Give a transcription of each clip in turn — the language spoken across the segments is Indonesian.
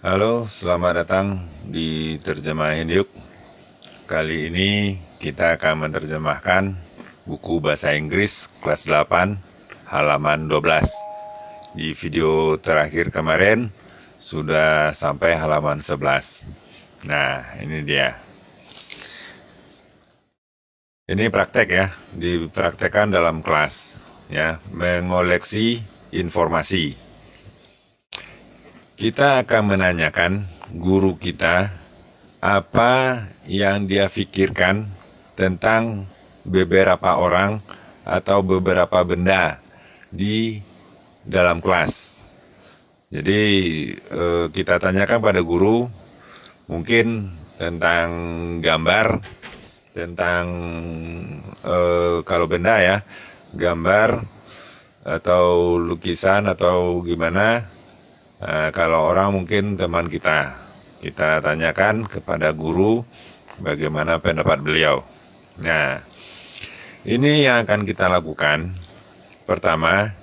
Halo, selamat datang di Terjemahin Yuk. Kali ini kita akan menerjemahkan buku bahasa Inggris kelas 8 halaman 12. Di video terakhir kemarin sudah sampai halaman 11. Nah, ini dia. Ini praktek ya, dipraktekkan dalam kelas ya, mengoleksi informasi. Kita akan menanyakan guru kita apa yang dia pikirkan tentang beberapa orang atau beberapa benda di dalam kelas. Jadi kita tanyakan pada guru mungkin tentang gambar, tentang kalau benda ya, gambar atau lukisan atau gimana. Kalau orang mungkin teman kita tanyakan kepada guru bagaimana pendapat beliau. Nah, ini yang akan kita lakukan. Pertama,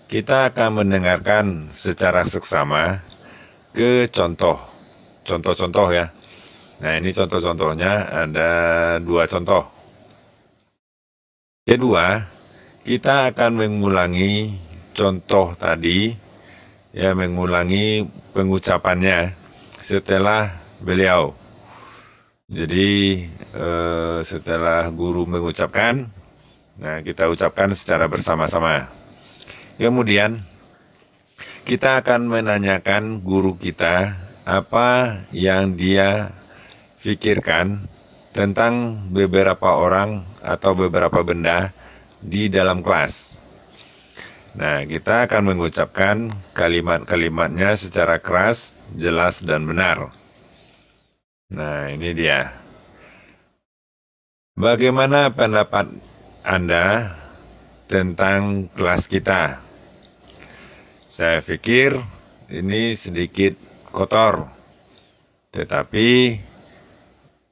kita akan mendengarkan secara seksama ke contoh-contoh ya. Nah, ini contoh-contohnya ada 2 contoh. Kedua, kita akan mengulangi contoh tadi ya, mengulangi pengucapannya setelah beliau. Jadi setelah guru mengucapkan, nah kita ucapkan secara bersama-sama. Kemudian kita akan menanyakan guru kita apa yang dia pikirkan tentang beberapa orang atau beberapa benda di dalam kelas. Nah, kita akan mengucapkan kalimat-kalimatnya secara keras, jelas, dan benar. Nah, ini dia. Bagaimana pendapat Anda tentang kelas kita? Saya pikir ini sedikit kotor, tetapi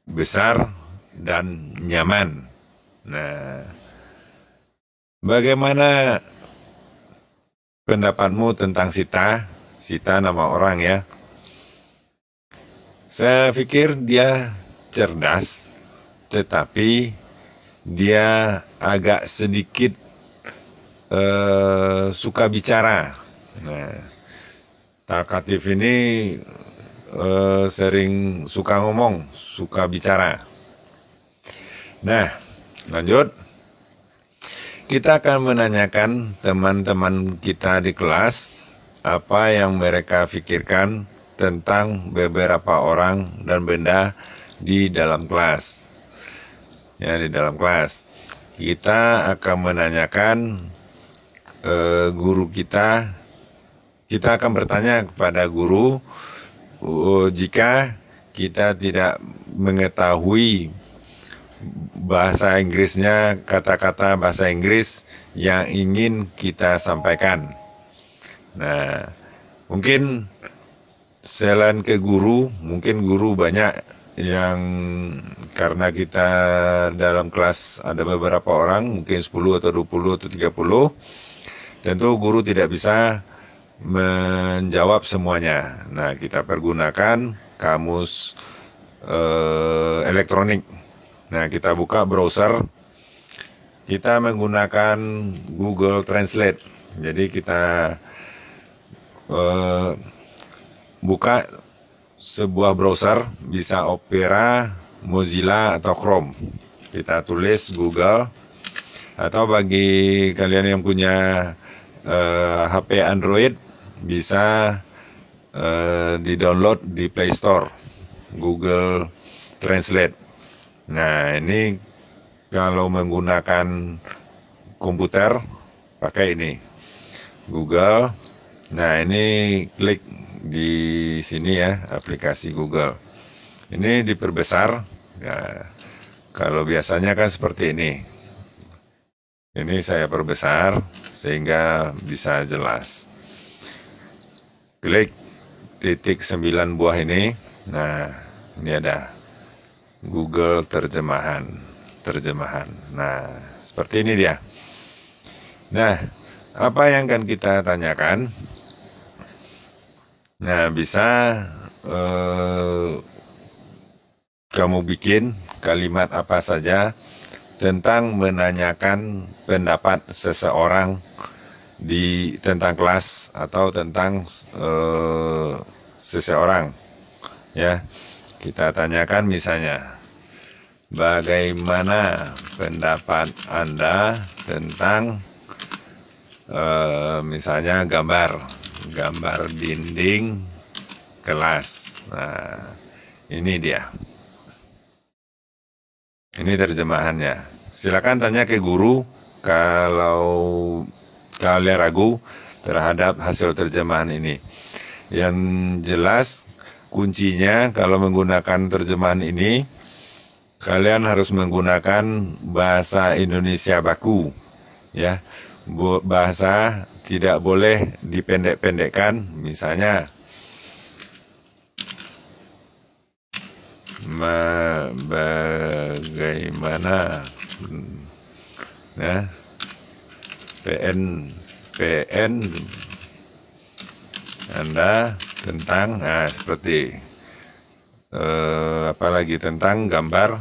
besar dan nyaman. Nah, bagaimana pendapatmu tentang Sita nama orang ya. Saya pikir dia cerdas, tetapi dia agak sedikit suka bicara. Nah, talkatif ini sering suka ngomong, suka bicara. Nah, lanjut. Kita akan menanyakan teman-teman kita di kelas apa yang mereka pikirkan tentang beberapa orang dan benda di dalam kelas. Ya, di dalam kelas. Kita akan menanyakan guru kita. Kita akan bertanya kepada guru jika kita tidak mengetahui bahasa Inggrisnya, kata-kata bahasa Inggris yang ingin kita sampaikan. Nah, mungkin selain ke guru, mungkin guru banyak yang karena kita dalam kelas ada beberapa orang, mungkin 10 atau 20 atau 30, tentu guru tidak bisa menjawab semuanya. Nah, kita pergunakan kamus elektronik. Nah, kita buka browser, kita menggunakan Google Translate. Jadi kita buka sebuah browser, bisa Opera, Mozilla, atau Chrome. Kita tulis Google, atau bagi kalian yang punya HP Android, bisa di-download di Play Store, Google Translate. Nah, ini kalau menggunakan komputer pakai ini Google. Nah, ini klik di sini ya, aplikasi Google. Ini diperbesar. Nah, kalau biasanya kan seperti ini. Ini saya perbesar sehingga bisa jelas. Klik titik 9 buah ini. Nah, ini ada Google terjemahan. Nah, seperti ini dia. Nah, apa yang akan kita tanyakan? Nah, bisa kamu bikin kalimat apa saja tentang menanyakan pendapat seseorang tentang kelas atau tentang seseorang, ya. Kita tanyakan misalnya, bagaimana pendapat Anda tentang misalnya gambar dinding kelas. Nah, ini dia. Ini terjemahannya. Silakan tanya ke guru kalau kalian ragu terhadap hasil terjemahan ini. Yang jelas kuncinya kalau menggunakan terjemahan ini, kalian harus menggunakan bahasa Indonesia baku, ya. Bahasa tidak boleh dipendek-pendekkan. Misalnya, bagaimana, ya, PN Anda tentang, seperti apalagi tentang gambar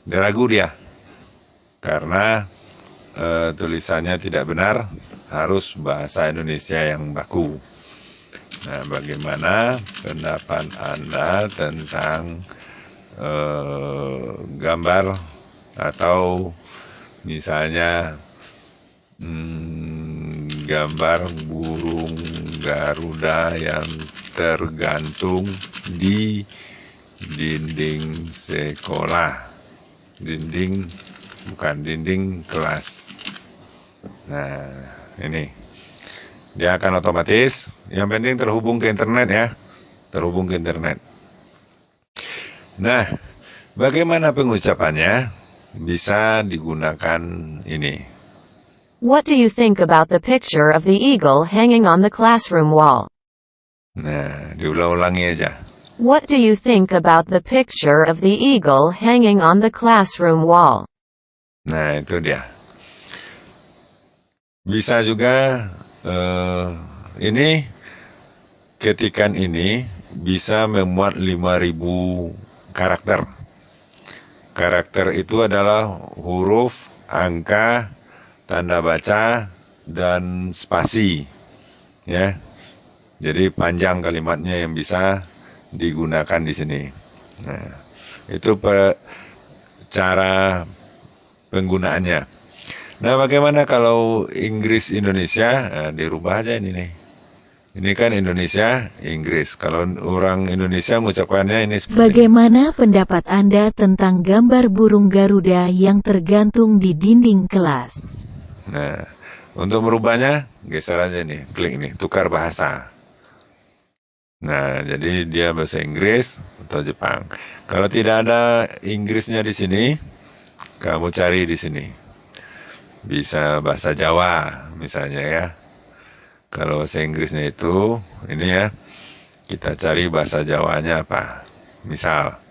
dia ragu dia karena tulisannya tidak benar, harus bahasa Indonesia yang baku. Nah, bagaimana pendapat Anda tentang gambar atau misalnya gambar burung Garuda yang tergantung di dinding sekolah, bukan dinding kelas. Nah, ini dia akan otomatis. Yang penting terhubung ke internet, ya, terhubung ke internet. Nah, bagaimana pengucapannya? Bisa digunakan ini. What do you think about the picture of the eagle hanging on the classroom wall? Nah, diulang-ulangi aja. What do you think about the picture of the eagle hanging on the classroom wall? Nah, itu dia. Bisa juga ini ketikan ini bisa memuat 5.000 karakter. Karakter itu adalah huruf, angka, tanda baca, dan spasi, ya. Jadi panjang kalimatnya yang bisa digunakan di sini. Nah, itu cara penggunaannya. Nah, bagaimana kalau Inggris Indonesia? Nah, dirubah aja ini nih. Ini kan Indonesia, Inggris. Kalau orang Indonesia mengucapkannya ini seperti bagaimana pendapat Anda tentang gambar burung Garuda yang tergantung di dinding kelas? Nah, untuk merubahnya, geser aja nih, klik nih, tukar bahasa. Nah, jadi dia bahasa Inggris atau Jepang. Kalau tidak ada Inggrisnya di sini, kamu cari di sini. Bisa bahasa Jawa misalnya, ya. Kalau bahasa Inggrisnya itu, ini ya, kita cari bahasa Jawanya apa. Misal,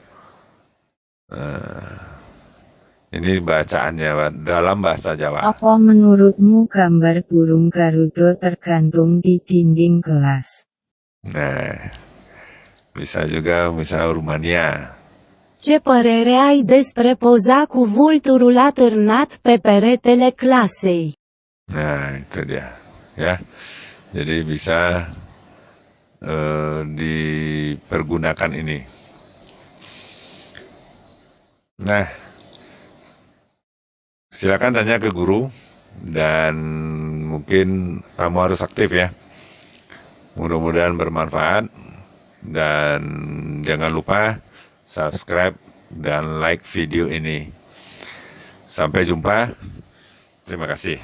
ini bacaannya dalam bahasa Jawa. Apa menurutmu gambar burung Garuda tergantung di dinding kelas? Nah, bisa juga misal Rumania. Ce părere ai despre poza cu vulturul atârnat pe peretele clasei? Nah, itu dia, ya. Jadi bisa dipergunakan ini. Nah, silakan tanya ke guru dan mungkin kamu harus aktif, ya. Mudah-mudahan bermanfaat dan jangan lupa subscribe dan like video ini. Sampai jumpa. Terima kasih.